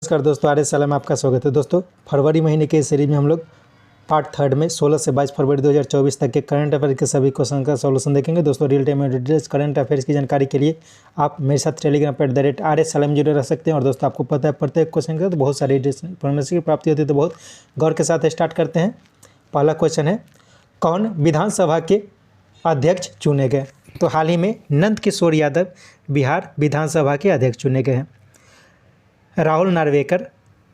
नमस्कार दोस्तों, R S में आपका स्वागत है। दोस्तों, फरवरी महीने के इस सीरीज में हम लोग पार्ट 3 में 16 से 22 फरवरी 2024 तक के करंट अफेयर के सभी क्वेश्चन का सॉल्यूशन देखेंगे। दोस्तों, real time editors current affairs की जानकारी के लिए आप मेरे साथ टेलीग्राम पर @RS में जुड़े रह सकते हैं। और दोस्तों, आपको पता है प्रत्येक क्वेश्चन का तो बहुत सारी इन्फॉर्मेशन की प्राप्ति होती है, तो बहुत गौर के साथ स्टार्ट करते हैं। पहला क्वेश्चन है, कौन विधानसभा के अध्यक्ष चुने गए? तो हाल ही में नंद किशोर यादव बिहार विधानसभा के अध्यक्ष चुने गए हैं। राहुल नार्वेकर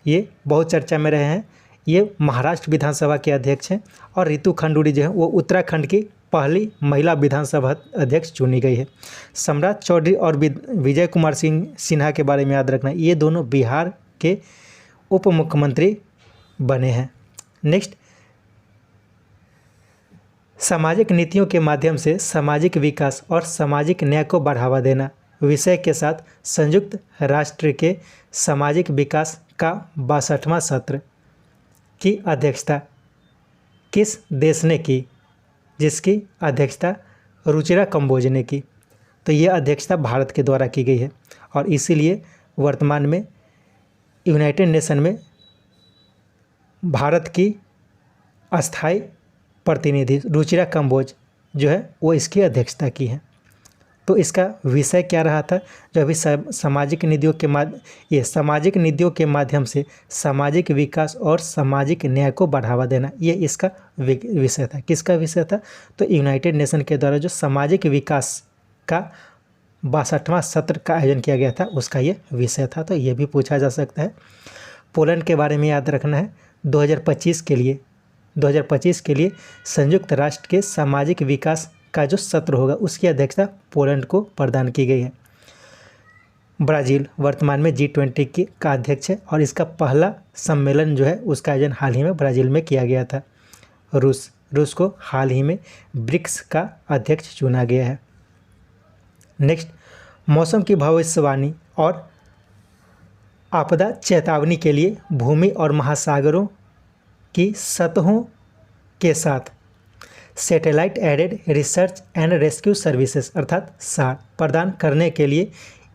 ये बहुत चर्चा में रहे हैं, ये महाराष्ट्र विधानसभा के अध्यक्ष हैं। और रितु खंडूरी जो है वो उत्तराखंड की पहली महिला विधानसभा अध्यक्ष चुनी गई है। सम्राट चौधरी और विजय कुमार सिन्हा के बारे में याद रखना, ये दोनों बिहार के उप मुख्यमंत्री बने हैं। नेक्स्ट, सामाजिक नीतियों के माध्यम से सामाजिक विकास और सामाजिक न्याय को बढ़ावा देना विषय के साथ संयुक्त राष्ट्र के सामाजिक विकास का 62वां सत्र की अध्यक्षता किस देश ने की, जिसकी अध्यक्षता रुचिरा कंबोज ने की? तो ये अध्यक्षता भारत के द्वारा की गई है और इसीलिए वर्तमान में यूनाइटेड नेशन में भारत की अस्थायी प्रतिनिधि रुचिरा कंबोज जो है वो इसकी अध्यक्षता की है। तो इसका विषय क्या रहा था? जो अभी सामाजिक नीतियों के माध्यम से सामाजिक विकास और सामाजिक न्याय को बढ़ावा देना, ये इसका विषय था। किसका विषय था? तो यूनाइटेड नेशन के द्वारा जो सामाजिक विकास का 62वां सत्र का आयोजन किया गया था, उसका ये विषय था। तो ये भी पूछा जा सकता है। पोलैंड के बारे में याद रखना है, 2025 के लिए संयुक्त राष्ट्र के सामाजिक विकास का जो सत्र होगा उसकी अध्यक्षता पोलैंड को प्रदान की गई है। ब्राज़ील वर्तमान में G20 का अध्यक्ष है और इसका पहला सम्मेलन जो है उसका आयोजन हाल ही में ब्राज़ील में किया गया था। रूस को हाल ही में ब्रिक्स का अध्यक्ष चुना गया है। नेक्स्ट, मौसम की भविष्यवाणी और आपदा चेतावनी के लिए भूमि और महासागरों की सतहों के साथ satellite aided research and rescue services अर्थात SAR प्रदान करने के लिए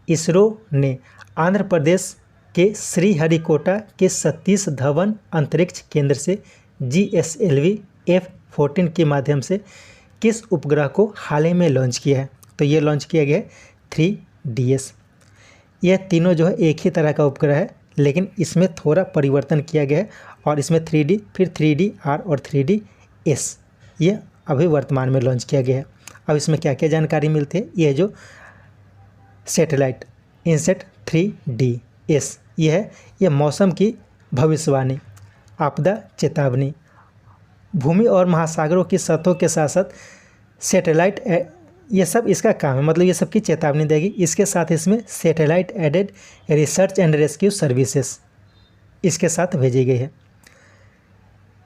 इसरो ने आंध्र प्रदेश के श्रीहरिकोटा के सतीश धवन अंतरिक्ष केंद्र से GSLV F-14 के माध्यम से किस उपग्रह को हाल ही में लॉन्च किया है? तो ये लॉन्च किया गया है 3DS। यह तीनों जो है एक ही तरह का उपग्रह है, लेकिन इसमें थोड़ा परिवर्तन किया गया है और इसमें 3D फिर 3DR और 3DS ये अभी वर्तमान में लॉन्च किया गया है। अब इसमें क्या क्या जानकारी मिलती है? ये जो सैटेलाइट इनसेट 3DS ये है, ये मौसम की भविष्यवाणी, आपदा चेतावनी, भूमि और महासागरों की सतहों के साथ साथ सैटेलाइट, ये सब इसका काम है, मतलब ये सब की चेतावनी देगी। इसके साथ इसमें satellite aided research and rescue services इसके साथ भेजी गई है।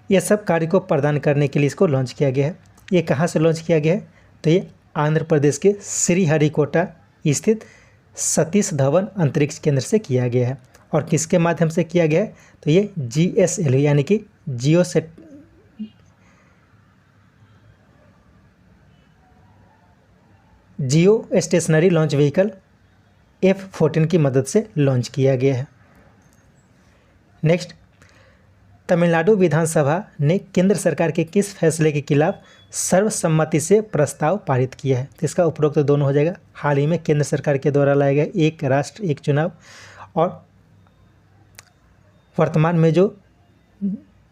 ये सब कार्य को प्रदान करने के लिए इसको लॉन्च किया गया है। ये कहाँ से लॉन्च किया गया है? तो ये आंध्र प्रदेश के श्रीहरिकोटा स्थित सतीश धवन अंतरिक्ष केंद्र से किया गया है। और किसके माध्यम से किया गया है? तो ये GSLV यानी कि जियो स्टेशनरी लॉन्च व्हीकल F-14 की मदद से लॉन्च किया गया है। नेक्स्ट, तमिलनाडु विधानसभा ने केंद्र सरकार के किस फैसले के खिलाफ सर्वसम्मति से प्रस्ताव पारित किया है? तो इसका उपरोक्त तो दोनों हो जाएगा। हाल ही में केंद्र सरकार के द्वारा लाया गया एक राष्ट्र एक चुनाव और वर्तमान में जो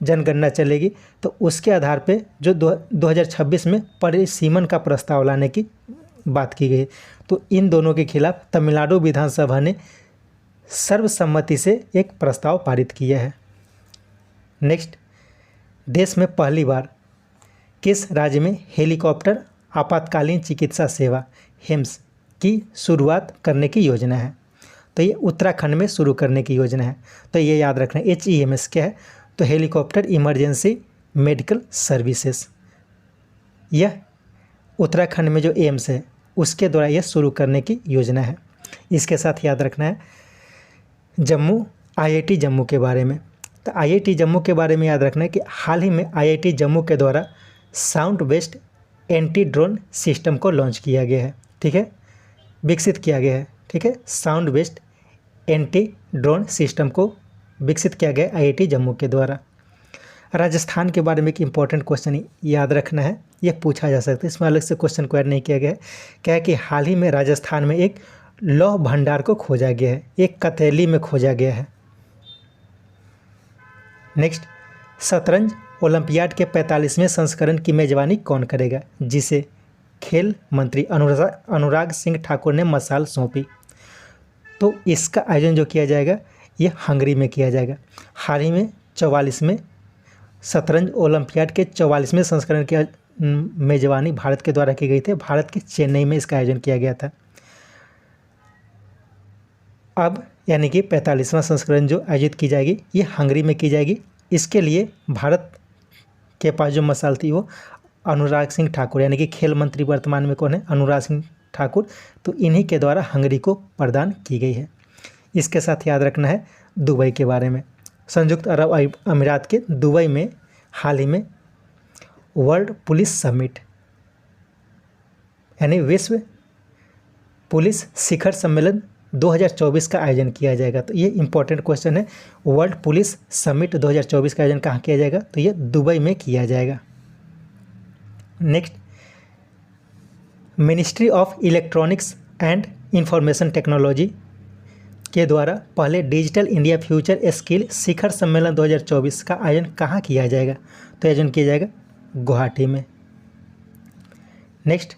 जनगणना चलेगी तो उसके आधार पे जो 2026 में परिसीमन का प्रस्ताव लाने की बात की गई। तो इन दोनों के खिलाफ तमिलनाडु विधानसभा ने सर्वसम्मति से एक प्रस्ताव पारित किया है। नेक्स्ट, देश में पहली बार किस राज्य में हेलीकॉप्टर आपातकालीन चिकित्सा सेवा HAMS की शुरुआत करने की योजना है? तो ये उत्तराखंड में शुरू करने की योजना है। तो ये याद रखना, HEMS क्या है? तो हेलीकॉप्टर इमरजेंसी मेडिकल सर्विसेज। यह उत्तराखंड में जो एम्स है उसके द्वारा यह शुरू करने की योजना है। इसके साथ याद रखना है IIT जम्मू के बारे में। तो IIT जम्मू के बारे में याद रखना है कि हाल ही में IIT जम्मू के द्वारा sound based anti drone system को लॉन्च किया गया है। ठीक है, विकसित किया गया है। ठीक है, sound based anti drone system को विकसित किया गया IIT जम्मू के द्वारा। राजस्थान के बारे में एक इम्पॉर्टेंट क्वेश्चन याद रखना है, यह पूछा जा सकता है, इसमें अलग से क्वेश्चन को ऐड नहीं किया गया है। क्या है कि हाल ही में राजस्थान में एक लौह भंडार को खोजा गया है, एक कथेली में खोजा गया है। नेक्स्ट, शतरंज ओलंपियाड के 45वें संस्करण की मेजबानी कौन करेगा, जिसे खेल मंत्री अनुराग सिंह ठाकुर ने मशाल सौंपी। तो इसका आयोजन जो किया जाएगा ये हंगरी में किया जाएगा। हाल ही में 44वें शतरंज ओलंपियाड के 44वें संस्करण की मेजबानी भारत के द्वारा की गई थी। भारत के चेन्नई में इसका आयोजन किया गया था। अब यानी कि 45वां संस्करण जो आयोजित की जाएगी ये हंगरी में की जाएगी। इसके लिए भारत के पास जो मशाल थी वो अनुराग सिंह ठाकुर, यानी कि खेल मंत्री वर्तमान में कौन है, अनुराग सिंह ठाकुर, तो इन्हीं के द्वारा हंगरी को प्रदान की गई है। इसके साथ याद रखना है दुबई के बारे में। संयुक्त अरब अमीरात के दुबई में हाल ही में वर्ल्ड पुलिस समिट यानी विश्व पुलिस शिखर सम्मेलन 2024 का आयोजन किया जाएगा। तो ये इंपॉर्टेंट क्वेश्चन है, वर्ल्ड पुलिस समिट 2024 का आयोजन कहाँ किया जाएगा, तो ये दुबई में किया जाएगा। Next, ministry of electronics and information technology के द्वारा पहले डिजिटल इंडिया फ्यूचर स्किल शिखर सम्मेलन 2024 का आयोजन कहाँ किया जाएगा, तो आयोजन किया जाएगा गुवाहाटी में। नेक्स्ट,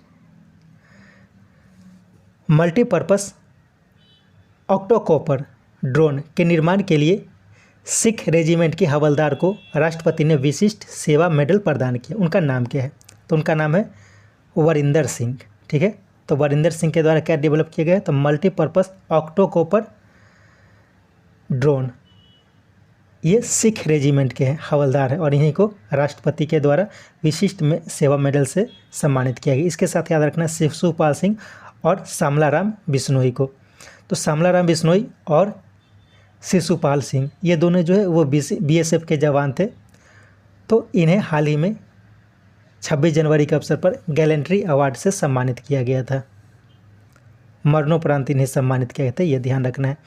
मल्टीपर्पस ऑक्टोकॉपर ड्रोन के निर्माण के लिए सिख रेजिमेंट के हवलदार को राष्ट्रपति ने विशिष्ट सेवा मेडल प्रदान किया। उनका नाम क्या है, तो उनका नाम है वरिंदर सिंह। ठीक है, तो वरिंदर सिंह के द्वारा क्या डेवलप किया गया है, तो मल्टीपर्पस ऑक्टोकॉपर ड्रोन, ये सिख रेजिमेंट के हैं हवलदार है और इन्हीं को राष्ट्रपति के द्वारा विशिष्ट में सेवा मेडल से सम्मानित किया गया। इसके साथ याद रखना शिवपाल सिंह और श्यामलाराम बिश्नोई को। तो श्यामलाराम बिश्नोई और शिशुपाल सिंह ये दोनों जो है वो BSF के जवान थे। तो इन्हें हाल ही में 26 जनवरी के अवसर पर गैलेंट्री अवार्ड से सम्मानित किया गया था। मरणोपरांत इन्हें सम्मानित किया गया था, ये ध्यान रखना है।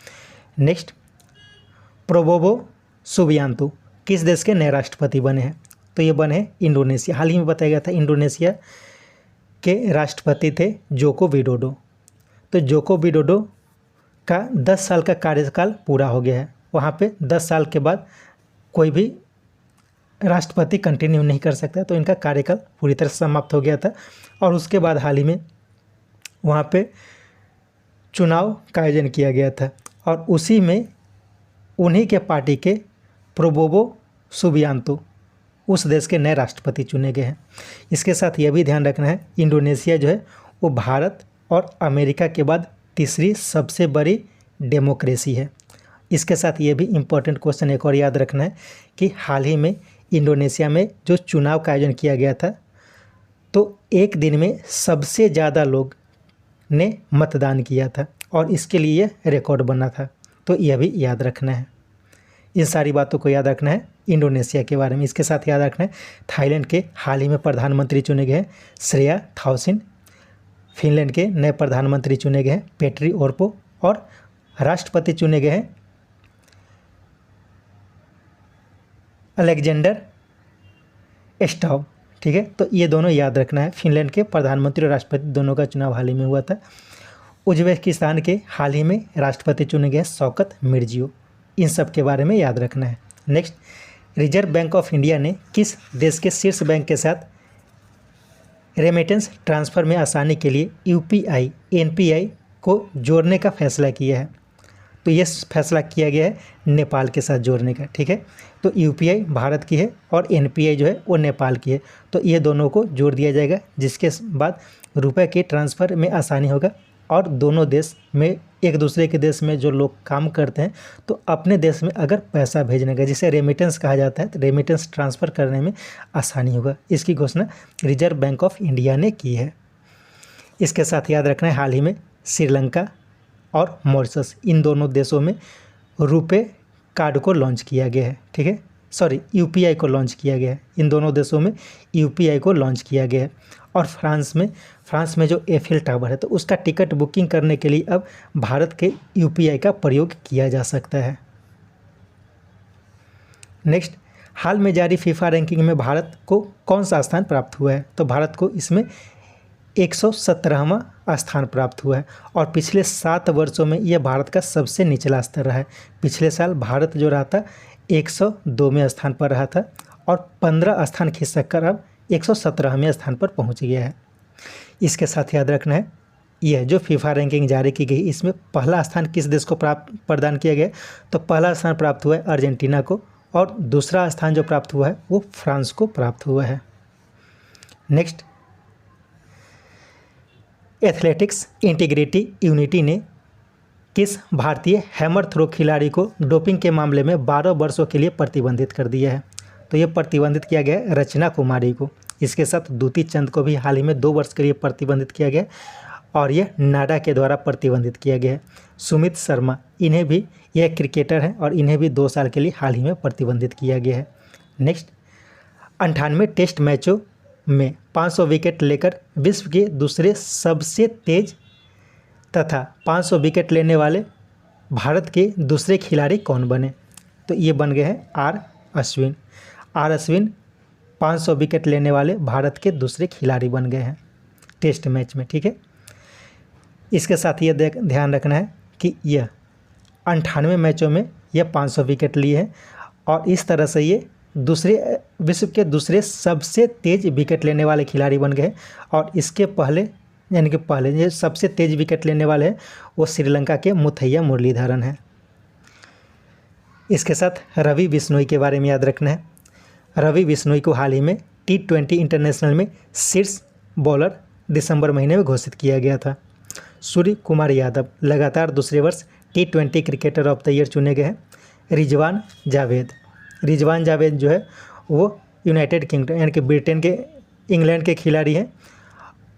नेक्स्ट, प्रोबोवो सुबियांतो किस देश के नए राष्ट्रपति बने हैं, तो ये बने हैं इंडोनेशिया। हाल ही में बताया गया था इंडोनेशिया के राष्ट्रपति थे जोको विडोडो। तो जोको विडोडो का 10 साल का कार्यकाल पूरा हो गया है। वहाँ पे 10 साल के बाद कोई भी राष्ट्रपति कंटिन्यू नहीं कर सकता, तो इनका कार्यकाल पूरी तरह समाप्त हो गया था। और उसके बाद हाल ही में वहाँ पे चुनाव का आयोजन किया गया था और उसी में उन्हीं के पार्टी के प्रोबोवो सुबियांतो उस देश के नए राष्ट्रपति चुने गए हैं। इसके साथ यह भी ध्यान रखना है इंडोनेशिया जो है वो भारत और अमेरिका के बाद तीसरी सबसे बड़ी डेमोक्रेसी है। इसके साथ ये भी इम्पोर्टेंट क्वेश्चन एक और याद रखना है कि हाल ही में इंडोनेशिया में जो चुनाव का आयोजन किया गया था तो एक दिन में सबसे ज़्यादा लोग ने मतदान किया था और इसके लिए रिकॉर्ड बना था। तो यह भी याद रखना है, इन सारी बातों को याद रखना है इंडोनेशिया के बारे में। इसके साथ याद रखना है थाईलैंड के हाल ही में प्रधानमंत्री चुने गए हैं श्रेया थाउसिन। फिनलैंड के नए प्रधानमंत्री चुने गए हैं पेट्री ओर्पो और राष्ट्रपति चुने गए हैं अलेक्जेंडर स्टॉब। ठीक है, तो ये दोनों याद रखना है, फिनलैंड के प्रधानमंत्री और राष्ट्रपति दोनों का चुनाव हाल ही में हुआ था। उज्बेकिस्तान के हाल ही में राष्ट्रपति चुने गए शौकत मिर्जियो। इन सब के बारे में याद रखना है। Next, reserve bank of India ने किस देश के शीर्ष बैंक के साथ रेमिटेंस ट्रांसफ़र में आसानी के लिए UPI NPI को जोड़ने का फैसला किया है, तो ये फैसला किया गया है नेपाल के साथ जोड़ने का। ठीक है, तो UPI भारत की है और NPI जो है वो नेपाल की है, तो ये दोनों को जोड़ दिया जाएगा जिसके बाद रुपए के ट्रांसफ़र में आसानी होगा और दोनों देश में एक दूसरे के देश में जो लोग काम करते हैं तो अपने देश में अगर पैसा भेजने का जिसे रेमिटेंस कहा जाता है तो रेमिटेंस ट्रांसफ़र करने में आसानी होगा। इसकी घोषणा रिजर्व बैंक ऑफ इंडिया ने की है। इसके साथ याद रखना है हाल ही में श्रीलंका और मॉरिशस इन दोनों देशों में रुपे कार्ड को लॉन्च किया गया है। ठीक है, सॉरी UPI को लॉन्च किया गया है। इन दोनों देशों में UPI को लॉन्च किया गया है। और फ्रांस में जो एफिल टावर है तो उसका टिकट बुकिंग करने के लिए अब भारत के UPI का प्रयोग किया जा सकता है। नेक्स्ट, हाल में जारी फीफा रैंकिंग में भारत को कौन सा स्थान प्राप्त हुआ है? तो भारत को इसमें 117वां स्थान प्राप्त हुआ है और पिछले 7 वर्षों में यह भारत का सबसे निचला स्तर रहा है। पिछले साल भारत जो रहा था 102वें स्थान पर रहा था और 15 स्थान खिसक कर अब 117वें स्थान पर पहुंच गया है। इसके साथ याद रखना है, यह जो फीफा रैंकिंग जारी की गई इसमें पहला स्थान किस देश को प्रदान किया गया? तो पहला स्थान प्राप्त हुआ है अर्जेंटीना को और दूसरा स्थान जो प्राप्त हुआ है वो फ्रांस को प्राप्त हुआ है। नेक्स्ट, एथलेटिक्स इंटीग्रिटी यूनिटी ने किस भारतीय हैमर थ्रो खिलाड़ी को डोपिंग के मामले में 12 वर्षों के लिए प्रतिबंधित कर दिया है? तो ये प्रतिबंधित किया गया है रचना कुमारी को। इसके साथ दूती चंद को भी हाल ही में 2 वर्ष के लिए प्रतिबंधित किया गया और यह नाडा के द्वारा प्रतिबंधित किया गया है। सुमित शर्मा, इन्हें भी, यह क्रिकेटर हैं और इन्हें भी 2 साल के लिए हाल ही में प्रतिबंधित किया गया है। नेक्स्ट, 98 टेस्ट मैचों में 500 विकेट लेकर विश्व के दूसरे सबसे तेज तथा 500 विकेट लेने वाले भारत के दूसरे खिलाड़ी कौन बने? तो ये बन गए हैं R Ashwin. R Ashwin 500 wicket लेने वाले भारत के दूसरे खिलाड़ी बन गए हैं टेस्ट मैच में। ठीक है, इसके साथ ये ध्यान रखना है कि यह 98 मैचों में यह 500 विकेट लिए हैं और इस तरह से ये विश्व के दूसरे सबसे तेज विकेट लेने वाले खिलाड़ी बन गए और इसके पहले यानी कि पहले ये सबसे तेज विकेट लेने वाले हैं वो श्रीलंका के मुथैया मुरलीधरन हैं। इसके साथ रवि बिश्नोई के बारे में याद रखना है। रवि बिश्नोई को हाल ही में T20 इंटरनेशनल में शीर्ष बॉलर दिसंबर महीने में घोषित किया गया था। सूर्य कुमार यादव लगातार दूसरे वर्ष T20 cricketer of the year चुने गए हैं। रिजवान जावेद जो है वो यूनाइटेड किंगडम यानी कि ब्रिटेन के इंग्लैंड के खिलाड़ी हैं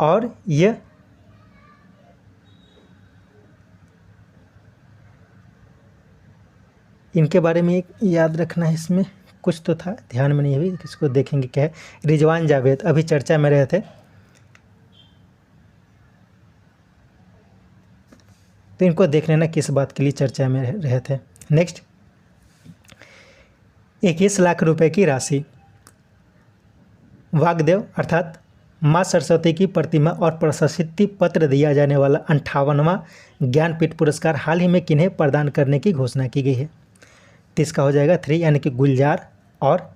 और यह इनके बारे में एक याद रखना है, इसमें कुछ तो था ध्यान में नहीं, अभी किसको देखेंगे क्या है। रिजवान जावेद अभी चर्चा में रहे थे, तो इनको देख लेना किस बात के लिए चर्चा में रहे थे। नेक्स्ट, 21 लाख रुपए की राशि वाग्देव अर्थात माँ सरस्वती की प्रतिमा और प्रशस्ति पत्र दिया जाने वाला 58वां ज्ञानपीठ पुरस्कार हाल ही में किन्हें प्रदान करने की घोषणा की गई है? तो इसका हो जाएगा 3 यानी कि गुलजार और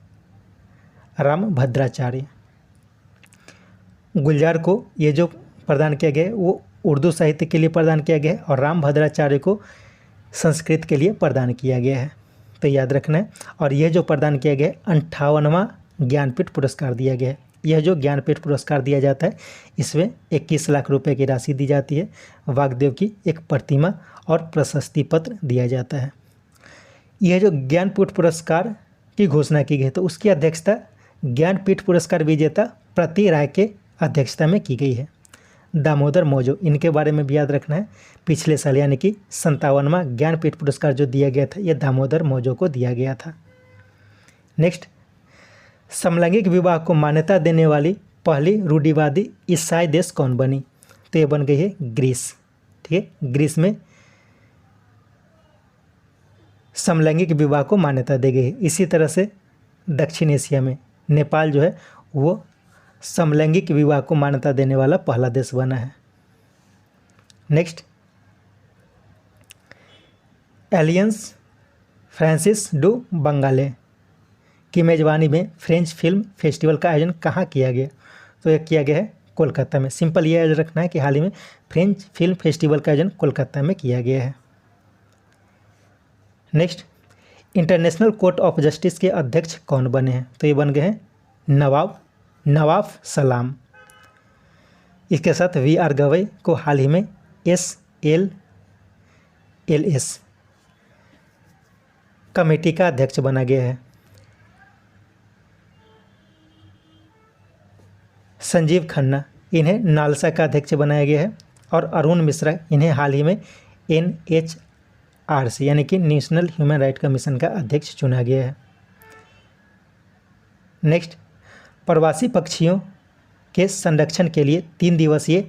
राम भद्राचार्य। गुलजार को ये जो प्रदान किया गया वो उर्दू साहित्य के लिए प्रदान किया गया है और राम भद्राचार्य को संस्कृत के लिए प्रदान किया गया है, तो याद रखना है। और यह जो प्रदान किया गया 58वां ज्ञानपीठ पुरस्कार दिया गया है। यह जो ज्ञानपीठ पुरस्कार दिया जाता है इसमें 21 लाख रुपए की राशि दी जाती है, वाग्देव की एक प्रतिमा और प्रशस्ति पत्र दिया जाता है। यह जो ज्ञानपीठ पुरस्कार की घोषणा की गई तो उसकी अध्यक्षता ज्ञानपीठ पुरस्कार विजेता प्रति राय के अध्यक्षता में की गई है। दामोदर मौजो, इनके बारे में भी याद रखना है। पिछले साल यानी कि 57वां ज्ञानपीठ पुरस्कार जो दिया गया था यह दामोदर मौजो को दिया गया था। नेक्स्ट, समलैंगिक विवाह को मान्यता देने वाली पहली रूढ़िवादी ईसाई देश कौन बनी? तो ये बन गई है ग्रीस। ठीक है, ग्रीस में समलैंगिक विवाह को मान्यता दी गई है। इसी तरह से दक्षिण एशिया में नेपाल जो है वो समलैंगिक विवाह को मान्यता देने वाला पहला देश बना है। नेक्स्ट, एलियंस फ्रांसिस डू बंगाले की मेज़बानी में फ्रेंच फिल्म फेस्टिवल का आयोजन कहाँ किया गया? तो यह किया गया है कोलकाता में। सिंपल ये याद रखना है कि हाल ही में फ्रेंच फिल्म फेस्टिवल का आयोजन कोलकाता में किया गया है। Next, international court of justice के अध्यक्ष कौन बने हैं? तो ये बन गए हैं नवाफ सलाम। इसके साथ VR गवई को हाल ही में SLLS कमेटी का अध्यक्ष बना गया है। संजीव खन्ना, इन्हें नालसा का अध्यक्ष बनाया गया है और अरुण मिश्रा, इन्हें हाल ही में NHRC यानी कि नेशनल ह्यूमन राइट कमीशन का अध्यक्ष चुना गया है। नेक्स्ट, प्रवासी पक्षियों के संरक्षण के लिए 3 दिवसीय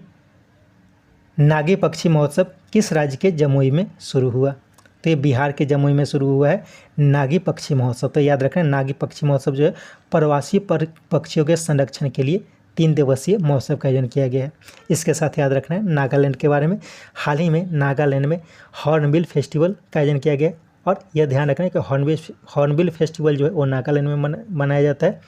नागी पक्षी महोत्सव किस राज्य के जमुई में शुरू हुआ? तो ये बिहार के जमुई में शुरू हुआ है नागी पक्षी महोत्सव। तो याद रखना, नागी पक्षी महोत्सव जो है प्रवासी पक्षियों के संरक्षण के लिए 3 दिवसीय महोत्सव का आयोजन किया गया है। इसके साथ याद रखना है नागालैंड के बारे में, हाल ही में नागालैंड में हॉर्नबिल फेस्टिवल का आयोजन किया गया। और यह ध्यान रखना है कि हॉर्नबिल फेस्टिवल जो है वो नागालैंड में मनाया जाता है।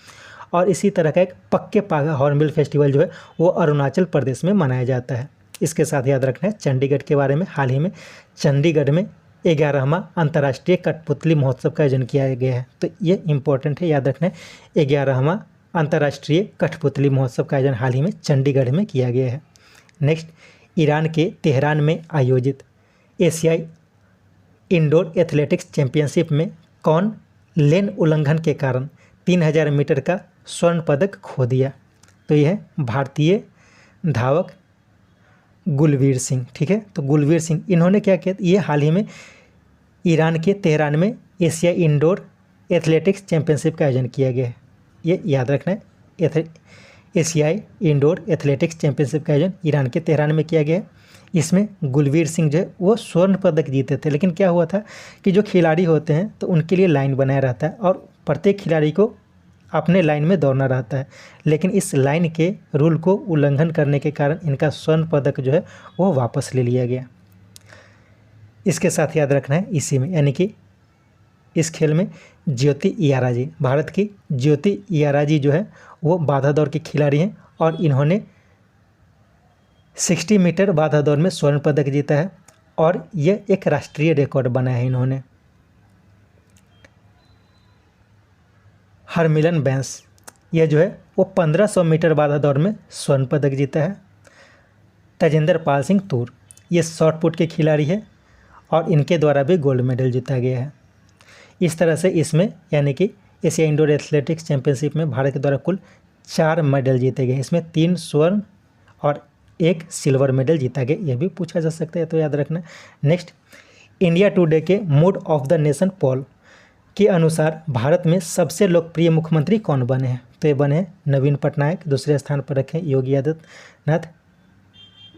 और इसी तरह का एक पक्के पागा हॉर्नबिल फेस्टिवल जो है वो अरुणाचल प्रदेश में मनाया जाता है। इसके साथ याद रखना है चंडीगढ़ के बारे में, हाल ही में चंडीगढ़ में 11वां अंतर्राष्ट्रीय कठपुतली महोत्सव का आयोजन किया गया है। तो ये इंपॉर्टेंट है, याद रखना है 11वां अंतर्राष्ट्रीय कठपुतली महोत्सव का आयोजन हाल ही में चंडीगढ़ में किया गया है। नेक्स्ट, ईरान के तेहरान में आयोजित एशियाई इंडोर एथलेटिक्स चैंपियनशिप में कौन लेन उल्लंघन के कारण 3000 मीटर का स्वर्ण पदक खो दिया? तो यह है भारतीय धावक गुलवीर सिंह। ठीक है, तो गुलवीर सिंह इन्होंने क्या किया, ये हाल ही में ईरान के तेहरान में एशिया इंडोर एथलेटिक्स चैंपियनशिप का आयोजन किया गया है। ये याद रखना है, एशियाई इंडोर एथलेटिक्स चैंपियनशिप का आयोजन ईरान के तेहरान में किया गया है। इसमें गुलवीर सिंह जो है वो स्वर्ण पदक जीते थे। लेकिन क्या हुआ था कि जो खिलाड़ी होते हैं तो उनके लिए लाइन बनाया रहता है और प्रत्येक खिलाड़ी को अपने लाइन में दौड़ना रहता है। लेकिन इस लाइन के रूल को उल्लंघन करने के कारण इनका स्वर्ण पदक जो है वो वापस ले लिया गया। इसके साथ याद रखना है इसी में, यानी कि इस खेल में ज्योति इयाराजी, भारत की ज्योति इयाराजी जो है वो बाधा दौड़ की खिलाड़ी हैं और इन्होंने 60 मीटर बाधा दौड़ में स्वर्ण पदक जीता है और यह एक राष्ट्रीय रिकॉर्ड बनाया है इन्होंने। हरमिलन बैंस, यह जो है वो 1500 मीटर बाधा दौड़ में स्वर्ण पदक जीता है। तजेंद्र पाल सिंह तूर, ये शॉर्ट पुट के खिलाड़ी है और इनके द्वारा भी गोल्ड मेडल जीता गया है। इस तरह से इसमें यानी कि एशिया इंडोर एथलेटिक्स चैंपियनशिप में भारत के द्वारा कुल 4 मेडल जीते गए। इसमें 3 स्वर्ण और 1 सिल्वर मेडल जीता गया, यह भी पूछा जा सकता है, तो याद रखना। नेक्स्ट, इंडिया टुडे के मूड ऑफ द नेशन पोल के अनुसार भारत में सबसे लोकप्रिय मुख्यमंत्री कौन बने हैं? तो ये बने हैं नवीन पटनायक, दूसरे स्थान पर रखे योगी आदित्यनाथ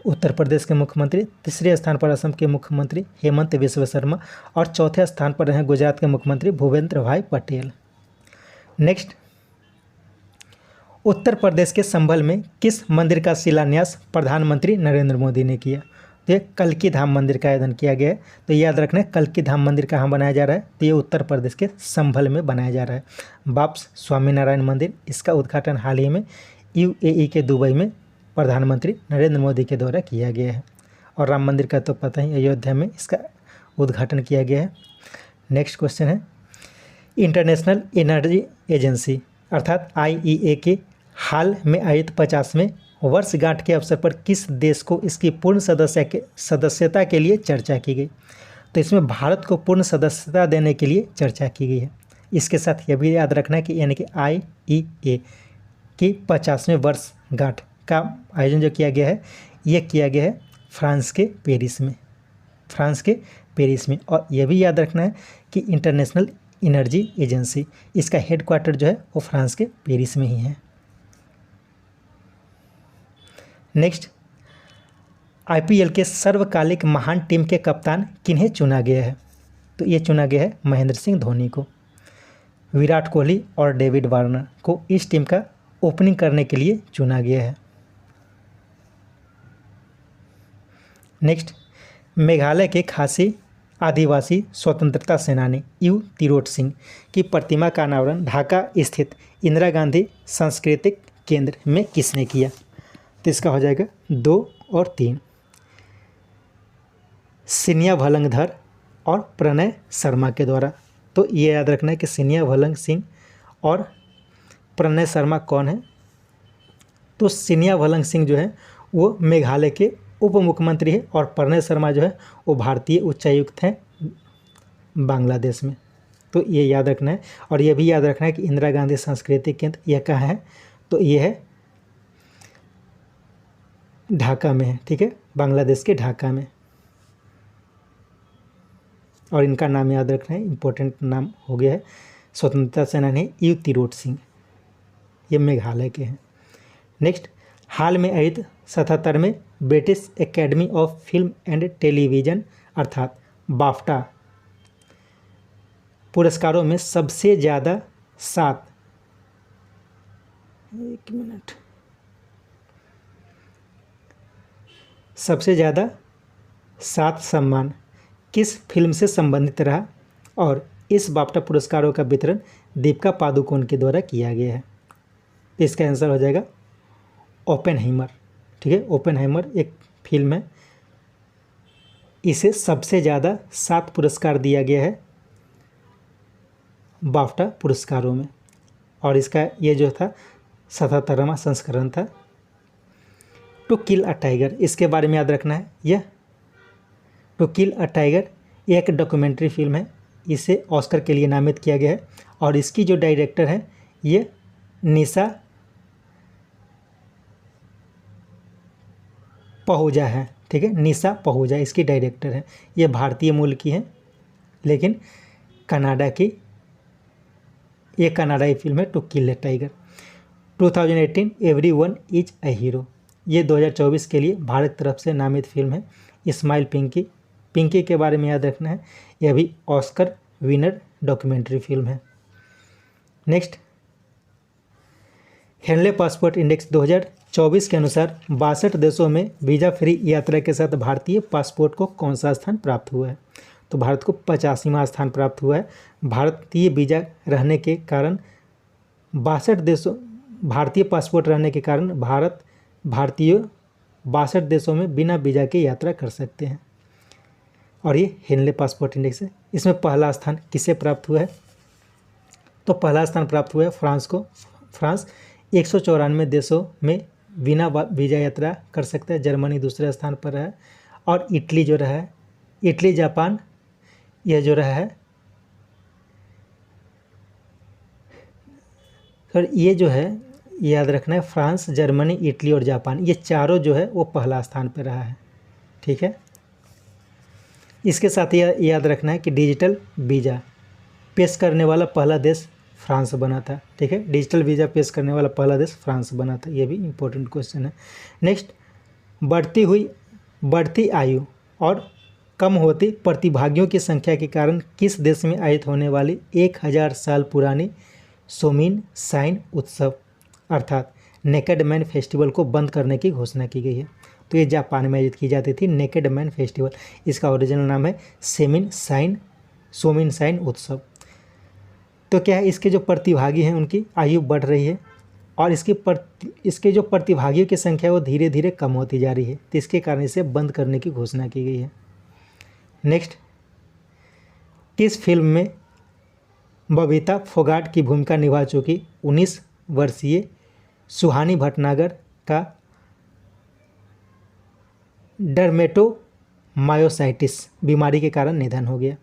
उत्तर प्रदेश के मुख्यमंत्री, तीसरे स्थान पर असम के मुख्यमंत्री हेमंत बिस्वा शर्मा और चौथे स्थान पर रहे गुजरात के मुख्यमंत्री भूपेंद्र भाई पटेल। नेक्स्ट, उत्तर प्रदेश के संभल में किस मंदिर का शिलान्यास प्रधानमंत्री नरेंद्र मोदी ने किया? तो ये कल्की धाम मंदिर का आयोजन किया गया है। तो याद रखना है कल्की धाम मंदिर कहाँ बनाया जा रहा है? तो ये उत्तर प्रदेश के संभल में बनाया जा रहा है। बाप्स स्वामीनारायण मंदिर, इसका उद्घाटन हाल ही में UAE के दुबई में प्रधानमंत्री नरेंद्र मोदी के द्वारा किया गया है। और राम मंदिर का तो पता ही, अयोध्या में इसका उद्घाटन किया गया है। नेक्स्ट क्वेश्चन है, इंटरनेशनल एनर्जी एजेंसी अर्थात IEA के हाल में आयोजित 50वें वर्षगांठ के अवसर पर किस देश को इसकी पूर्ण सदस्यता के लिए चर्चा की गई? तो इसमें भारत को पूर्ण सदस्यता देने के लिए चर्चा की गई है। इसके साथ यह भी याद रखना है कि यानी कि IEA की 50वें वर्षगांठ का आयोजन जो किया गया है ये किया गया है फ्रांस के पेरिस में। और यह भी याद रखना है कि इंटरनेशनल एनर्जी एजेंसी, इसका हेडक्वार्टर जो है वो फ्रांस के पेरिस में ही है। नेक्स्ट, IPL के सर्वकालिक महान टीम के कप्तान किन्हें चुना गया है? तो ये चुना गया है महेंद्र सिंह धोनी को। विराट कोहली और डेविड वार्नर को इस टीम का ओपनिंग करने के लिए चुना गया है। नेक्स्ट, मेघालय के खासी आदिवासी स्वतंत्रता सेनानी यू तिरोट सिंह की प्रतिमा का अनावरण ढाका स्थित इंदिरा गांधी सांस्कृतिक केंद्र में किसने किया? तो इसका हो जाएगा 2 और 3, सिनिया भलंगधर और प्रणय शर्मा के द्वारा। तो ये याद रखना है कि सिनिया भलंग सिंह और प्रणय शर्मा कौन है? तो सिनिया भलंग सिंह जो है वो मेघालय के उप मुख्यमंत्री है और प्रणय शर्मा जो है वो भारतीय उच्चायुक्त हैं बांग्लादेश में। तो ये याद रखना है। और ये भी याद रखना है कि इंदिरा गांधी सांस्कृतिक केंद्र यह कहाँ है? तो ये है ढाका में है। ठीक है, बांग्लादेश के ढाका में। और इनका नाम याद रखना है, इम्पोर्टेंट नाम हो गया है, स्वतंत्रता सेनानी यू तिरोट सिंह, ये मेघालय के हैं। नेक्स्ट, हाल में आयोजित 77वें British academy of film and television अर्थात बाफ्टा पुरस्कारों में सबसे ज़्यादा 7, एक मिनट, सबसे ज़्यादा 7 सम्मान किस फिल्म से संबंधित रहा, और इस बाफ्टा पुरस्कारों का वितरण दीपिका पादुकोण के द्वारा किया गया है। तो इसका आंसर हो जाएगा ओपेनहाइमर। ठीक है, ओपेनहाइमर एक फिल्म है, इसे सबसे ज़्यादा 7 पुरस्कार दिया गया है बाफ्टा पुरस्कारों में, और इसका ये जो था 77वां संस्करण था। टू किल अ टाइगर, इसके बारे में याद रखना है। यह टू किल अ टाइगर एक डॉक्यूमेंट्री फिल्म है, इसे ऑस्कर के लिए नामित किया गया है, और इसकी जो डायरेक्टर है ये निशा पहूजा है। ठीक है, निशा पहूजा इसकी डायरेक्टर है। ये भारतीय मूल की है, लेकिन कनाडा की, ये कनाडाई फिल्म है to kill a tiger. 2018 everyone is a hero, ये 2024 के लिए भारत की तरफ से नामित फिल्म है। इस्माइल पिंकी, पिंकी के बारे में याद रखना है, यह भी ऑस्कर विनर डॉक्यूमेंट्री फिल्म है। नेक्स्ट, हेनले पासपोर्ट इंडेक्स 2024 के अनुसार 62 देशों में वीज़ा फ्री यात्रा के साथ भारतीय पासपोर्ट को कौन सा स्थान प्राप्त हुआ है? तो भारत को 85वां स्थान प्राप्त हुआ है। भारतीय वीज़ा रहने के कारण 62 देशों, भारतीय पासपोर्ट रहने के कारण भारतीय 62 देशों में बिना वीज़ा के यात्रा कर सकते हैं, और ये हेनले पासपोर्ट इंडेक्स है। इसमें पहला स्थान किसे प्राप्त हुआ है? तो पहला स्थान प्राप्त हुआ है फ्रांस को। फ्रांस 194 देशों में बिना वीज़ा यात्रा कर सकता है। जर्मनी दूसरे स्थान पर रहा है, और इटली जो रहा है, इटली जापान यह जो रहा है, सर ये जो है याद रखना है, फ्रांस, जर्मनी, इटली और जापान, ये चारों जो है वो पहला स्थान पर रहा है। ठीक है, इसके साथ यह याद रखना है कि डिजिटल वीज़ा पेश करने वाला पहला देश फ्रांस बना था। ठीक है, डिजिटल वीज़ा पेश करने वाला पहला देश फ्रांस बना था। ये भी इम्पोर्टेंट क्वेश्चन है। नेक्स्ट, बढ़ती आयु और कम होती प्रतिभागियों की संख्या के कारण किस देश में आयोजित होने वाली 1000 साल पुरानी सोमिन साइन उत्सव अर्थात नेकेड मैन फेस्टिवल को बंद करने की घोषणा की गई है? तो ये जापान में आयोजित की जाती थी नेकेड मैन फेस्टिवल। इसका ओरिजिनल नाम है सोमिन साइन उत्सव। तो क्या है, इसके जो प्रतिभागी हैं उनकी आयु बढ़ रही है, और इसके जो प्रतिभागियों की संख्या वो धीरे धीरे कम होती जा रही है, तो इसके कारण इसे बंद करने की घोषणा की गई है। नेक्स्ट, किस फिल्म में बबीता फोगाट की भूमिका निभा चुकी 19 वर्षीय सुहानी भटनागर का डर्मेटोमायोसाइटिस बीमारी के कारण निधन हो गया?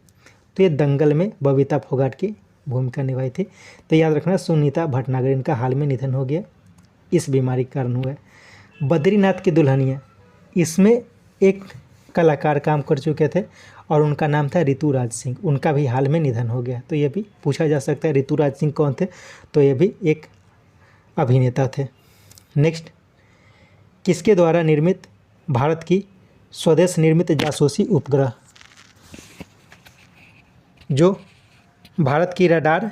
तो ये दंगल में बबीता फोगाट की भूमिका निभाई थी। तो याद रखना, सुनीता भटनागर, इनका हाल में निधन हो गया, इस बीमारी के कारण हुआ है। बद्रीनाथ की दुल्हनिया, इसमें एक कलाकार काम कर चुके थे, और उनका नाम था ऋतुराज सिंह, उनका भी हाल में निधन हो गया। तो ये भी पूछा जा सकता है ऋतुराज सिंह कौन थे? तो ये भी एक अभिनेता थे। नेक्स्ट, किसके द्वारा निर्मित भारत की स्वदेश निर्मित जासूसी उपग्रह जो भारत की रडार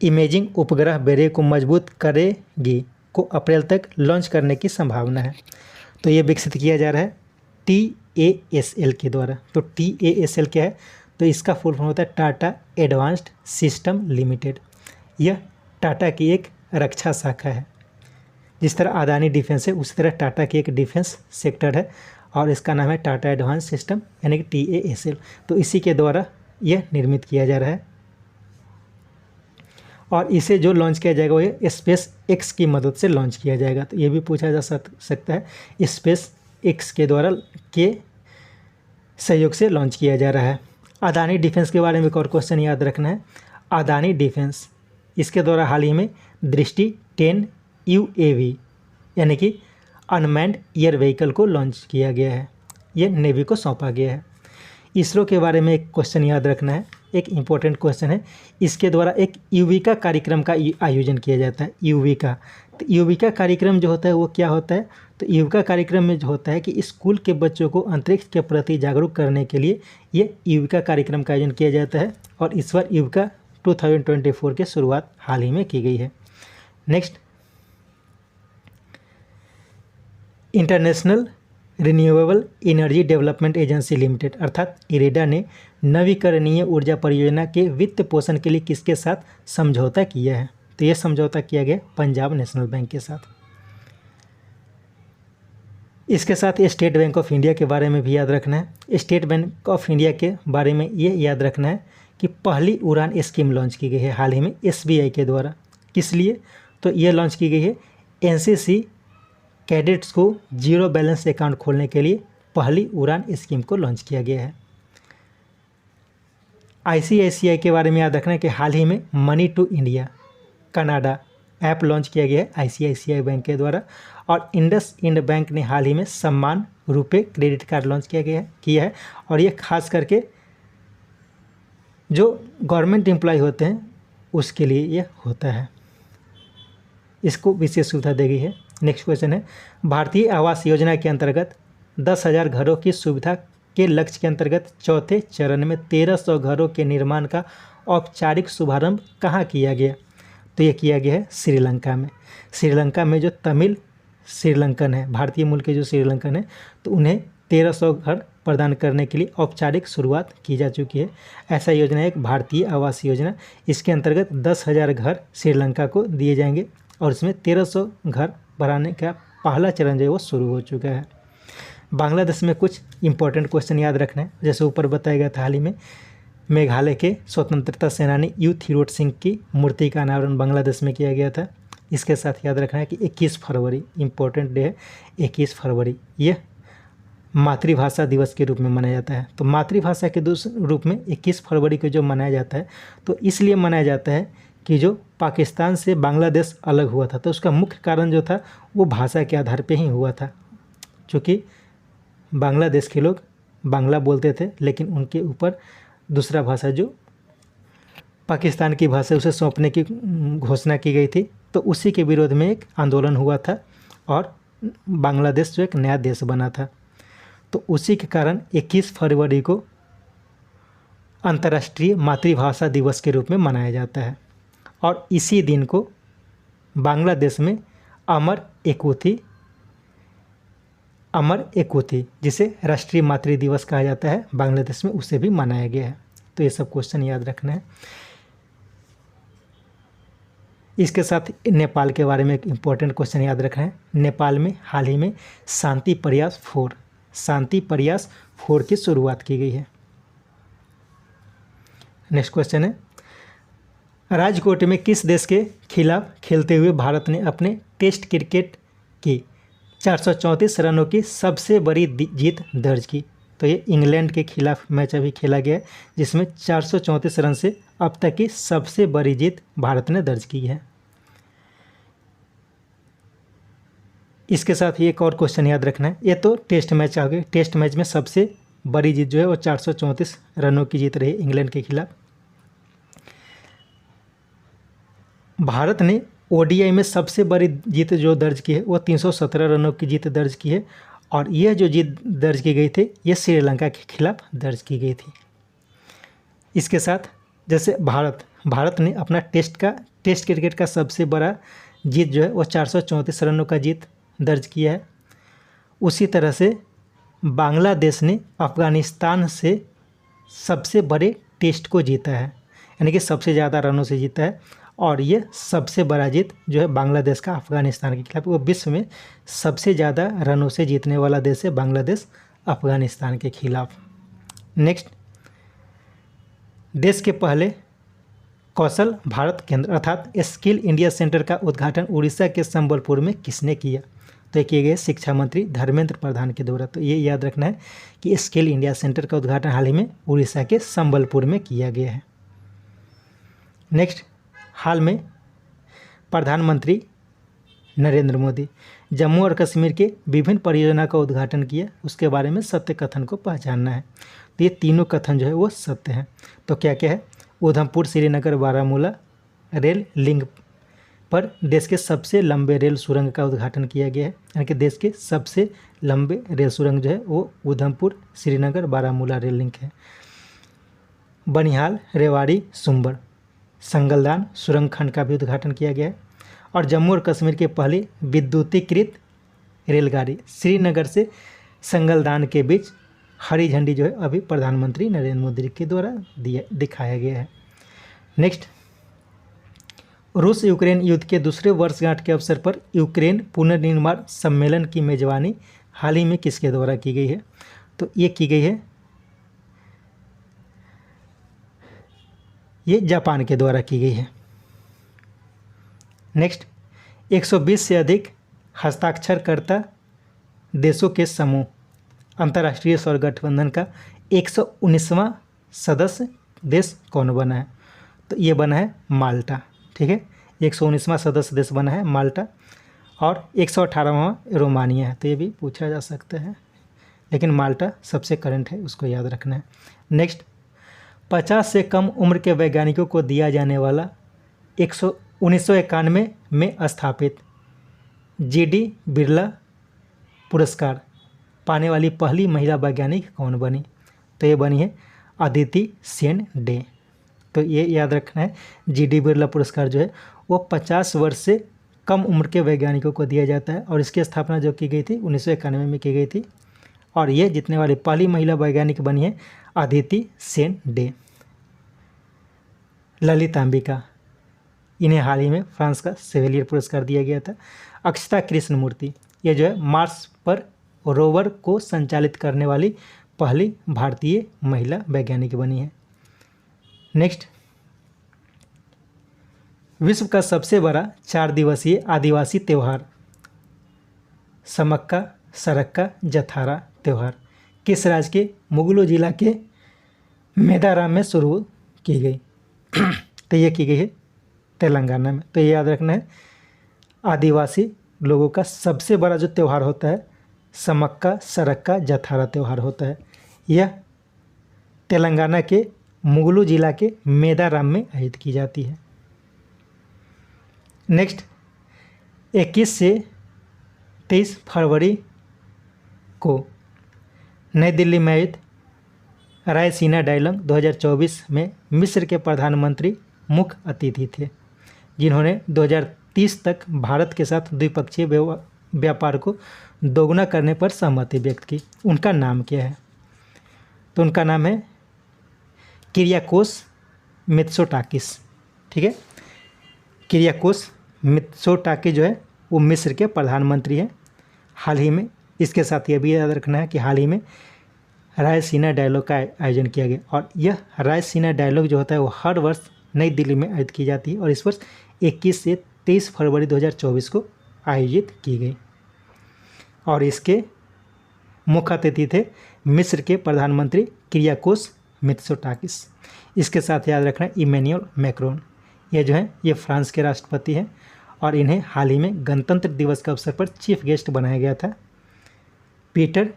इमेजिंग उपग्रह बेड़े को मजबूत करेगी को अप्रैल तक लॉन्च करने की संभावना है? तो ये विकसित किया जा रहा है TASL के द्वारा। तो TASL क्या है? तो इसका फुल फॉर्म होता है टाटा एडवांस्ड सिस्टम लिमिटेड। यह टाटा की एक रक्षा शाखा है। जिस तरह अदानी डिफेंस है, उसी तरह टाटा की एक डिफेंस सेक्टर है, और इसका नाम है टाटा एडवांस सिस्टम यानी कि TASL। तो इसी के द्वारा यह निर्मित किया जा रहा है, और इसे जो लॉन्च किया जाएगा वो ये स्पेस एक्स की मदद से लॉन्च किया जाएगा। तो ये भी पूछा जा सकता है, स्पेस एक्स के द्वारा के सहयोग से लॉन्च किया जा रहा है। अदानी डिफेंस के बारे में एक और क्वेश्चन याद रखना है। अदानी डिफेंस, इसके द्वारा हाल ही में दृष्टि 10 UAV यानी कि अनमैन्ड एयर व्हीकल को लॉन्च किया गया है। ये नेवी को सौंपा गया है। इसरो के बारे में एक क्वेश्चन याद रखना है। एक इम्पोर्टेंट क्वेश्चन है। इसके द्वारा एक युविका कार्यक्रम का आयोजन किया जाता है। युविका, तो युविका कार्यक्रम जो होता है वो क्या होता है? तो युविका कार्यक्रम में जो होता है कि स्कूल के बच्चों को अंतरिक्ष के प्रति जागरूक करने के लिए ये युविका कार्यक्रम का आयोजन किया जाता है और इस बार युविका 2024 की शुरुआत हाल ही में की गई है। Next, international renewable energy development agency limited अर्थात इरेडा ने नवीकरणीय ऊर्जा परियोजना के वित्त पोषण के लिए किसके साथ समझौता किया है? तो ये समझौता किया गया पंजाब नेशनल बैंक के साथ। इसके साथ स्टेट बैंक ऑफ इंडिया के बारे में भी याद रखना है। स्टेट बैंक ऑफ इंडिया के बारे में ये याद रखना है कि पहली उड़ान स्कीम लॉन्च की गई है हाल ही में SBI के द्वारा। किस लिए? तो ये लॉन्च की गई है NCC कैडेट्स को जीरो बैलेंस अकाउंट खोलने के लिए पहली उड़ान स्कीम को लॉन्च किया गया है। ICICI के बारे में याद रखना है कि हाल ही में money to India Canada app launch किया गया है ICICI बैंक के द्वारा और इंडसइंड बैंक ने हाल ही में सम्मान रुपए क्रेडिट कार्ड लॉन्च किया है और ये खास करके जो गवर्नमेंट एम्प्लॉय होते हैं उसके लिए ये होता है, इसको विशेष सुविधा दी गई है। नेक्स्ट क्वेश्चन है, भारतीय आवास योजना के अंतर्गत 10,000 घरों की सुविधा के लक्ष्य के अंतर्गत चौथे चरण में 1300 घरों के निर्माण का औपचारिक शुभारंभ कहाँ किया गया? तो ये किया गया है श्रीलंका में। श्रीलंका में जो तमिल श्रीलंकन है, भारतीय मूल के जो श्रीलंकन है, तो उन्हें 1300 घर प्रदान करने के लिए औपचारिक शुरुआत की जा चुकी है। ऐसा योजना है एक भारतीय आवास योजना, इसके अंतर्गत 10,000 घर श्रीलंका को दिए जाएंगे और इसमें 1300 घर बनाने का पहला चरण जो है वो शुरू हो चुका है। बांग्लादेश में कुछ इंपॉर्टेंट क्वेश्चन याद रखना है। जैसे ऊपर बताया गया था, हाल ही में मेघालय के स्वतंत्रता सेनानी यू थिरोट सिंह की मूर्ति का अनावरण बांग्लादेश में किया गया था। इसके साथ याद रखना है कि 21 फरवरी इम्पोर्टेंट डे है। 21 फरवरी ये मातृभाषा दिवस के रूप में मनाया जाता है। तो मातृभाषा के रूप में 21 फरवरी को जो मनाया जाता है तो इसलिए मनाया जाता है कि जो पाकिस्तान से बांग्लादेश अलग हुआ था तो उसका मुख्य कारण जो था वो भाषा के आधार पे ही हुआ था। चूँकि बांग्लादेश के लोग बांग्ला बोलते थे लेकिन उनके ऊपर दूसरा भाषा जो पाकिस्तान की भाषा उसे सौंपने की घोषणा की गई थी, तो उसी के विरोध में एक आंदोलन हुआ था और बांग्लादेश जो एक नया देश बना था। तो उसी के कारण 21 फरवरी को अंतर्राष्ट्रीय मातृभाषा दिवस के रूप में मनाया जाता है और इसी दिन को बांग्लादेश में अमर एकुथी जिसे राष्ट्रीय मातृ दिवस कहा जाता है बांग्लादेश में, उसे भी मनाया गया है। तो ये सब क्वेश्चन याद रखना है। इसके साथ नेपाल के बारे में एक इम्पोर्टेंट क्वेश्चन याद रखना है। नेपाल में हाल ही में शांति प्रयास 4 की शुरुआत की गई है। नेक्स्ट क्वेश्चन है, राजकोट में किस देश के खिलाफ खेलते हुए भारत ने अपने टेस्ट क्रिकेट की 434 रनों की सबसे बड़ी जीत दर्ज की? तो ये इंग्लैंड के खिलाफ मैच अभी खेला गया है जिसमें 434 रन से अब तक की सबसे बड़ी जीत भारत ने दर्ज की है। इसके साथ ही एक और क्वेश्चन याद रखना है। ये तो टेस्ट मैच आ गए। टेस्ट मैच में सबसे बड़ी जीत जो है वो 434 रनों की जीत रही इंग्लैंड के खिलाफ। भारत ने ODI में सबसे बड़ी जीत जो दर्ज की है वो 317 रनों की जीत दर्ज की है और यह जो जीत दर्ज की गई थी ये श्रीलंका के खिलाफ दर्ज की गई थी। इसके साथ जैसे भारत ने अपना टेस्ट क्रिकेट का सबसे बड़ा जीत जो है वो 434 रनों का जीत दर्ज किया है, उसी तरह से बांग्लादेश ने अफ़गानिस्तान से सबसे बड़े टेस्ट को जीता है, यानी कि सबसे ज़्यादा रनों से जीता है और ये सबसे बड़ा जीत जो है बांग्लादेश का अफ़गानिस्तान के खिलाफ। वो विश्व में सबसे ज़्यादा रनों से जीतने वाला देश है बांग्लादेश अफ़गानिस्तान के खिलाफ। नेक्स्ट, देश के पहले कौशल भारत केंद्र अर्थात स्किल इंडिया सेंटर का उद्घाटन उड़ीसा के संबलपुर में किसने किया? तो ये किए गए शिक्षा मंत्री धर्मेंद्र प्रधान के द्वारा। तो ये याद रखना है कि स्किल इंडिया सेंटर का उद्घाटन हाल ही में उड़ीसा के संबलपुर में किया गया है। नेक्स्ट, हाल में प्रधानमंत्री नरेंद्र मोदी। जम्मू और कश्मीर के विभिन्न परियोजना का उद्घाटन किया, उसके बारे में सत्य कथन को पहचानना है। तो ये तीनों कथन जो है वो सत्य हैं। तो क्या क्या है? उधमपुर श्रीनगर बारामूला रेल लिंक पर देश के सबसे लंबे रेल सुरंग का उद्घाटन किया गया है, यानी कि देश के सबसे लंबे रेल सुरंग जो है वो उधमपुर श्रीनगर बारामूला रेल लिंक है। बनिहाल रेवाड़ी सुंबर संगलदान सुरंग खंड का भी उद्घाटन किया गया है। और जम्मू और कश्मीर की पहली विद्युतीकृत रेलगाड़ी श्रीनगर से संगलदान के बीच हरी झंडी जो है अभी प्रधानमंत्री नरेंद्र मोदी के द्वारा दिखाया गया है। नेक्स्ट, रूस यूक्रेन युद्ध के दूसरे वर्षगांठ के अवसर पर यूक्रेन पुनर्निर्माण सम्मेलन की मेजबानी हाल ही में किसके द्वारा की गई है? तो ये की गई है, ये जापान के द्वारा की गई है। नेक्स्ट, 120 से अधिक हस्ताक्षरकर्ता देशों के समूह अंतर्राष्ट्रीय सौर गठबंधन का 119वां सदस्य देश कौन बना है? तो ये बना है माल्टा। ठीक है, 119वां सदस्य देश बना है माल्टा और 118वां रोमानिया है। तो ये भी पूछा जा सकता है, लेकिन माल्टा सबसे करंट है, उसको याद रखना है। नेक्स्ट, 50 से कम उम्र के वैज्ञानिकों को दिया जाने वाला 1991 में स्थापित जीडी बिरला पुरस्कार पाने वाली पहली महिला वैज्ञानिक कौन बनी? तो ये बनी है अदिति सेन डे। तो ये याद रखना है, जीडी बिरला पुरस्कार जो है वो 50 वर्ष से कम उम्र के वैज्ञानिकों को दिया जाता है और इसकी स्थापना जो की गई थी 1991 में की गई थी। और ये जीतने वाली पहली महिला वैज्ञानिक बनी है अदिति सेन डे। ललितांबिका, इन्हें हाल ही में फ्रांस का सेवेलियर पुरस्कार दिया गया था। अक्षता कृष्णमूर्ति, ये जो है मार्स पर रोवर को संचालित करने वाली पहली भारतीय महिला वैज्ञानिक बनी है। नेक्स्ट, विश्व का सबसे बड़ा 4 दिवसीय आदिवासी त्यौहार समक्का सरक्का जथारा त्यौहार किस राज्य के मुगलो जिला के मेदाराम में शुरू की गई? तो ये की गई है तेलंगाना में। तो ये याद रखना है, आदिवासी लोगों का सबसे बड़ा जो त्यौहार होता है समक्का सरक्का जथारा त्यौहार होता है। यह तेलंगाना के मुगलू जिला के मेदाराम में आयोजित की जाती है। नेक्स्ट, 21 से 23 फरवरी को नई दिल्ली में आयोजित रायसीना डायलॉग 2024 में मिस्र के प्रधानमंत्री मुख्य अतिथि थे, जिन्होंने 2030 तक भारत के साथ द्विपक्षीय व्यापार को दोगुना करने पर सहमति व्यक्त की। उनका नाम क्या है? तो उनका नाम है किरियाकोस मित्सोटाकिस। ठीक है, किरियाकोस मित्सोटाकिस जो है वो मिस्र के प्रधानमंत्री हैं। हाल ही में, इसके साथ ये भी याद रखना है कि हाल ही में रायसीना डायलॉग का आयोजन किया गया और यह रायसीना डायलॉग जो होता है वो हर वर्ष नई दिल्ली में आयोजित की जाती है और इस वर्ष 21 से 23 फरवरी 2024 को आयोजित की गई। और इसके मुख्य अतिथि थे मिस्र के प्रधानमंत्री किरियाकोस मित्सोटाकिस। इसके साथ याद रखना इमैनुअल मैक्रोन, ये जो है ये फ्रांस के राष्ट्रपति हैं और इन्हें हाल ही में गणतंत्र दिवस के अवसर पर चीफ गेस्ट बनाया गया था। पीटर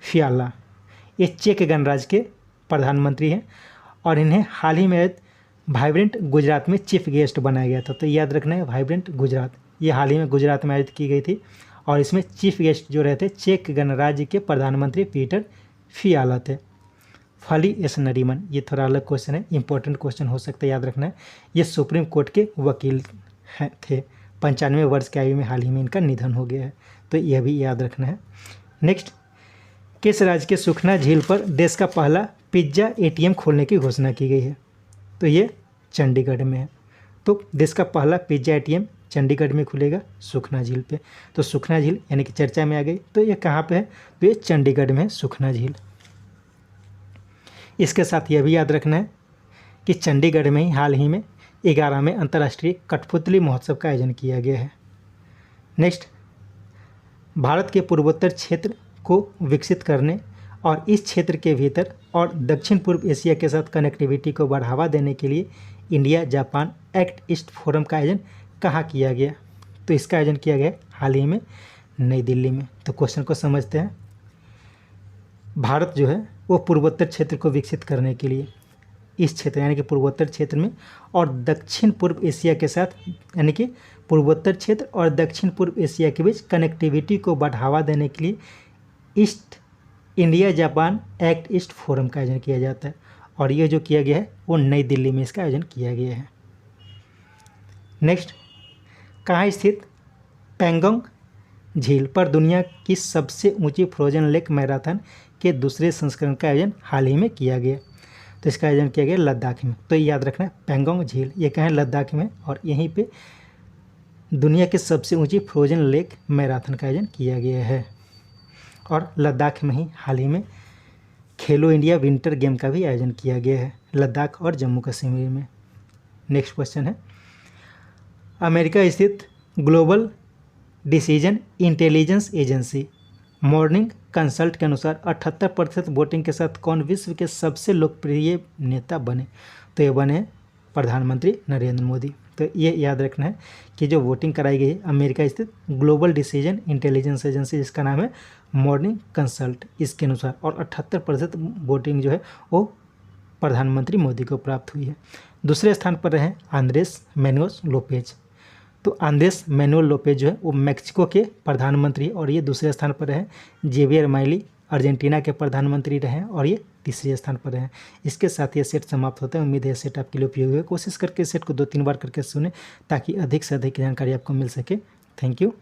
फियाला, ये चेक गणराज्य के प्रधानमंत्री हैं और इन्हें हाल ही में वाइब्रेंट गुजरात में चीफ गेस्ट बनाया गया था। तो याद रखना है वाइब्रेंट गुजरात, ये हाल ही में गुजरात में आयोजित की गई थी और इसमें चीफ गेस्ट जो रहते चेक गणराज्य के प्रधानमंत्री पीटर फियाला थे। फली एस नरीमन, ये थोड़ा अलग क्वेश्चन है, इंपॉर्टेंट क्वेश्चन हो सकता है, याद रखना है। ये सुप्रीम कोर्ट के वकील थे। 95 वर्ष की आयु में हाल ही में इनका निधन हो गया है, तो यह भी याद रखना है। नेक्स्ट, किस राज्य के सुखना झील पर देश का पहला पिज्ज़ा ATM खोलने की घोषणा की गई है? तो ये चंडीगढ़ में है। तो देश का पहला पिज्ज़ा ATM चंडीगढ़ में खुलेगा सुखना झील पे। तो सुखना झील यानी कि चर्चा में आ गई। तो ये कहाँ पे है? तो ये चंडीगढ़ में है सुखना झील। इसके साथ यह भी याद रखना है कि चंडीगढ़ में ही हाल ही में 11वें अंतर्राष्ट्रीय कठपुतली महोत्सव का आयोजन किया गया है। नेक्स्ट, भारत के पूर्वोत्तर क्षेत्र को विकसित करने और इस क्षेत्र के भीतर और दक्षिण पूर्व एशिया के साथ कनेक्टिविटी को बढ़ावा देने के लिए India Japan act east forum का आयोजन कहाँ किया गया? तो इसका आयोजन किया गया हाल ही में नई दिल्ली में। तो क्वेश्चन को समझते हैं। भारत जो है वो पूर्वोत्तर क्षेत्र को विकसित करने के लिए इस क्षेत्र यानी कि पूर्वोत्तर क्षेत्र में और दक्षिण पूर्व एशिया के साथ यानी कि पूर्वोत्तर क्षेत्र और दक्षिण पूर्व एशिया के बीच कनेक्टिविटी को बढ़ावा देने के लिए east India Japan act east forum का आयोजन किया जाता है और ये जो किया गया है वो नई दिल्ली में इसका आयोजन किया गया है। नेक्स्ट, कहाँ स्थित पैंगोंग झील पर दुनिया की सबसे ऊंची फ्रोजन लेक मैराथन के दूसरे संस्करण का आयोजन हाल ही में किया गया। तो इसका आयोजन किया गया लद्दाख में। तो याद रखना, पैंगोंग झील ये कहाँ है, लद्दाख में, और यहीं पे दुनिया की सबसे ऊंची फ्रोजन लेक मैराथन का आयोजन किया गया है। और लद्दाख में ही हाल ही में खेलो इंडिया विंटर गेम का भी आयोजन किया गया है, लद्दाख और जम्मू कश्मीर में। नेक्स्ट क्वेश्चन है, अमेरिका स्थित global decision intelligence agency morning consult के अनुसार 78% वोटिंग के साथ कौन विश्व के सबसे लोकप्रिय नेता बने? तो ये बने प्रधानमंत्री नरेंद्र मोदी। तो ये याद रखना है कि जो वोटिंग कराई गई है अमेरिका स्थित ग्लोबल डिसीजन इंटेलिजेंस एजेंसी, जिसका नाम है मॉर्निंग कंसल्ट, इसके अनुसार, और 78% वोटिंग जो है वो प्रधानमंत्री मोदी को प्राप्त हुई है। दूसरे स्थान पर रहे आंद्रेस मैनुअल लोपेज। तो आंद्रेस मैनुअल लोपेज जो है वो मैक्सिको के प्रधानमंत्री और ये दूसरे स्थान पर रहे। जेवियर माइली अर्जेंटीना के प्रधानमंत्री रहे और ये तीसरे स्थान पर रहे। इसके साथ ये सेट समाप्त होता है। उम्मीद है सेट आपके लिए उपयोगी है। कोशिश करके सेट को 2-3 बार करके सुने ताकि अधिक से अधिक जानकारी आपको मिल सके। Thank you.